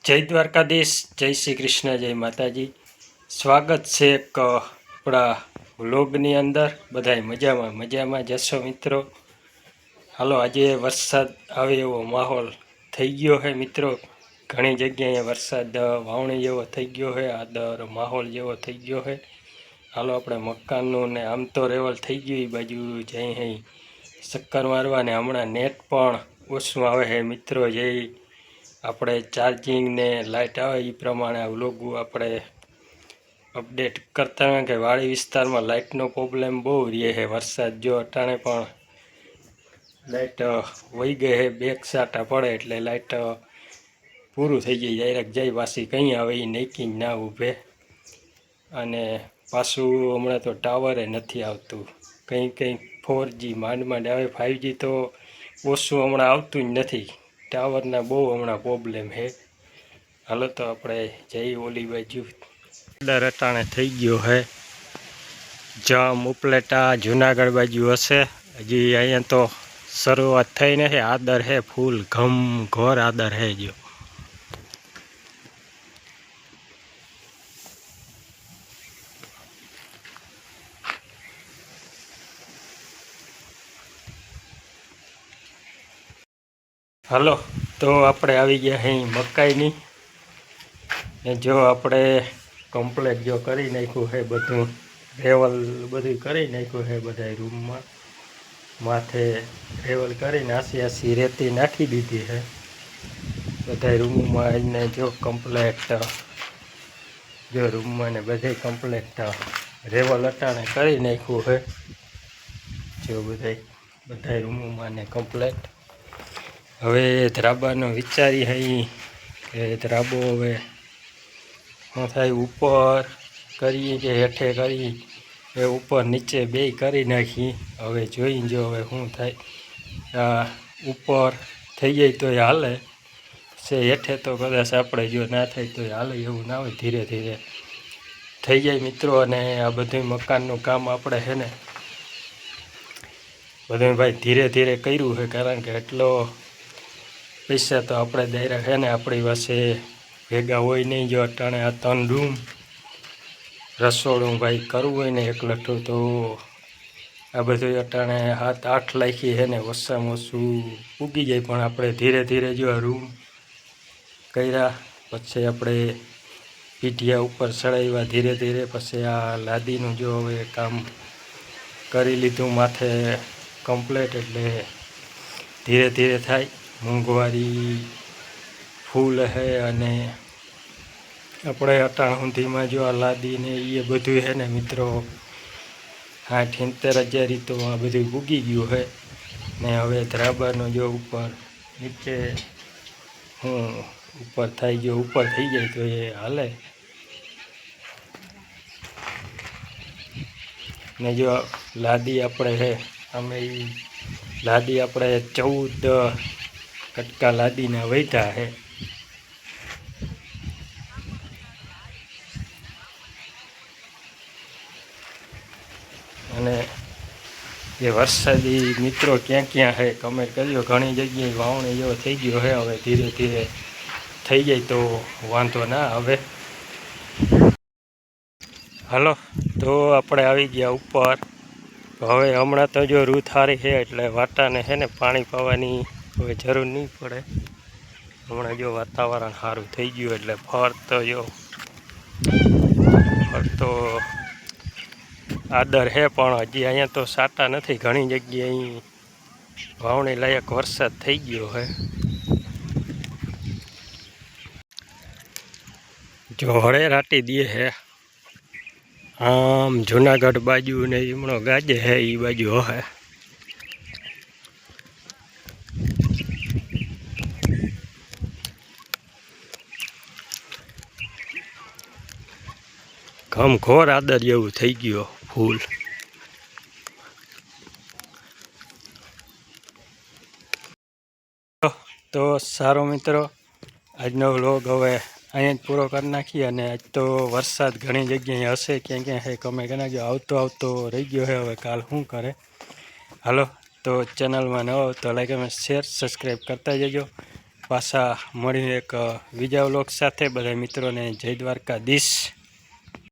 જય દ્વારકાધીશ, જય શ્રી કૃષ્ણ, જય માતાજી। સ્વાગત છે એક આપણા વ્લોગની અંદર। બધાય મજામાં જશો મિત્રો। હાલો, આજે વરસાદ આવે એવો માહોલ થઈ ગયો છે મિત્રો। ઘણી જગ્યાએ વરસાદ વાવણી જેવો થઈ ગયો છે, આદર માહોલ જેવો થઈ ગયો છે। હાલો, આપણે મકાનનું ને આમ તો રેવલ થઈ ગયું એ બાજુ જઈ અહીં ચક્કર મારવા ને હમણાં નેટ પણ ઓછું આવે છે મિત્રો। જે આપણે ચાર્જિંગ ને લાઇટ આવે એ પ્રમાણે વ્લોગ આપણે અપડેટ કરતા હોય કે વાડી વિસ્તારમાં લાઇટનો પ્રોબ્લેમ બહુ રહે છે। વરસાદ જો અટાણે પણ લાઇટ વહી ગઈ છે, બેક સાટા પડે એટલે લાઇટ પૂરું થઈ જાય, ડાયરેક્ટ જાય પાછી કંઈ આવે એ નક્કી ના ઊભે। અને પાછું હમણાં તો ટાવરે નથી આવતું, કંઈ 4G માંડ આવે, 5G તો ઓછું હમણાં આવતું જ નથી। ટાવરના બહુ હમણાં પ્રોબ્લેમ છે। હાલો, તો આપણે જઈ ઓલી બાજુ દર અટાણે થઈ ગયો છે જમ ઉપલેટા જુનાગઢ બાજુ હશે। હજી અહીંયા તો શરૂઆત થઈ નથી, આદર છે ફૂલ ઘમ ઘોર આદર છે જો। હાલો, તો આપણે આવી ગયા અહીં મકાઈની ને જો આપણે કમ્પ્લેટ જો કરી નાખ્યું છે બધું, રેવલ બધું કરી નાખ્યું છે બધા રૂમમાં। માથે રેવલ કરીને આસી રેતી નાખી દીધી છે બધા રૂમમાં। એને જો કમ્પ્લેટ જો રૂમમાં ને બધે કમ્પ્લેટ રેવલ અટાણે કરી નાખ્યું છે જો બધા રૂમમાં ને કમ્પ્લેટ। હવે ધ્રાબાનો વિચારી અહીં કે ધ્રાબો હવે શું થાય, ઉપર કરીએ કે હેઠે કરી, એ ઉપર નીચે બે કરી નાખી। હવે જોઈ જો હવે શું થાય, ઉપર થઈ જાય તો એ હાલે છે, હેઠે તો કદાચ આપણે જો ના થાય તો એ હાલે એવું ના હોય, ધીરે ધીરે થઈ જાય મિત્રો। અને આ બધું મકાનનું કામ આપણે છે ને બધું ભાઈ ધીરે ધીરે કર્યું છે, કારણ કે એટલો પૈસા તો આપણે દાયરા છે ને આપણી પાસે ભેગા હોય નહીં। જો અટાણે આ 3 રૂમ રસોડું ભાઈ કરવું હોય ને એક લઠ્ઠું, તો આ બધું અટાણે 7-8 લાખી છે ને ઓછામાં ઓછું ઉગી જાય। પણ આપણે ધીરે ધીરે જો આ રૂમ કર્યા, પછી આપણે પીઠિયા ઉપર ચડાવ્યા ધીરે ધીરે, પછી આ લાદીનું જો હવે કામ કરી લીધું માથે કમ્પ્લેટ, એટલે ધીરે ધીરે થાય। મોંઘવારી ફૂલ છે અને આપણે અટાણ સુધીમાં જો આ લાદીને એ બધું છે ને મિત્રો 60-70 હજાર તો આ બધું ઉગી ગયું છે ને। હવે ધ્રાબાનો જો ઉપર નીચે ઉપર થાય, જો ઉપર થઈ જાય તો એ હાલે ને। જો લાદી આપણે છે અમે એ લાદી આપણે 14 કટકા લાદીના વૈધા છે। અને એ વરસાદી મિત્રો ક્યાં ક્યાં છે કમેન્ટ કરજો। ઘણી જગ્યાએ વાવણી જેવો થઈ ગયો છે, હવે ધીરે ધીરે થઈ જાય તો વાંધો ના આવે। હાલો, તો આપણે આવી ગયા ઉપર। હવે હમણાં તો જો રૂ થારી છે એટલે વાટાને છે ને પાણી પાવાની હવે જરૂર નહીં પડે। હમણાં જો વાતાવરણ સારું થઈ ગયું એટલે ફરતો આદર છે, પણ હજી અહીંયા તો સાટા નથી। ઘણી જગ્યાએ અહીં વાવણી લાયક વરસાદ થઈ ગયો છે જો, હળે રાટી દે છે આમ જુનાગઢ બાજુ ને હમણો ગાજે છે એ બાજુ હે। ઘમ ઘોર આદર જેવું થઈ ગયો ફૂલ। તો સારો મિત્રો, આજનો વ્લોગ હવે અહીંયા જ પૂરો કરી નાખીએ। અને આજ તો વરસાદ ઘણી જગ્યાએ હશે, ક્યાં ક્યાં છે કમે ગણાવજો। આવતો રહી ગયો છે, હવે કાલ શું કરે। હાલો, તો ચેનલમાં ન હો તો લાઈક અને શેર સબસ્ક્રાઈબ કરતા જજો। પાછા મળીને એક બીજા વ્લોગ સાથે બધા મિત્રોને જય દ્વારકાધીશ.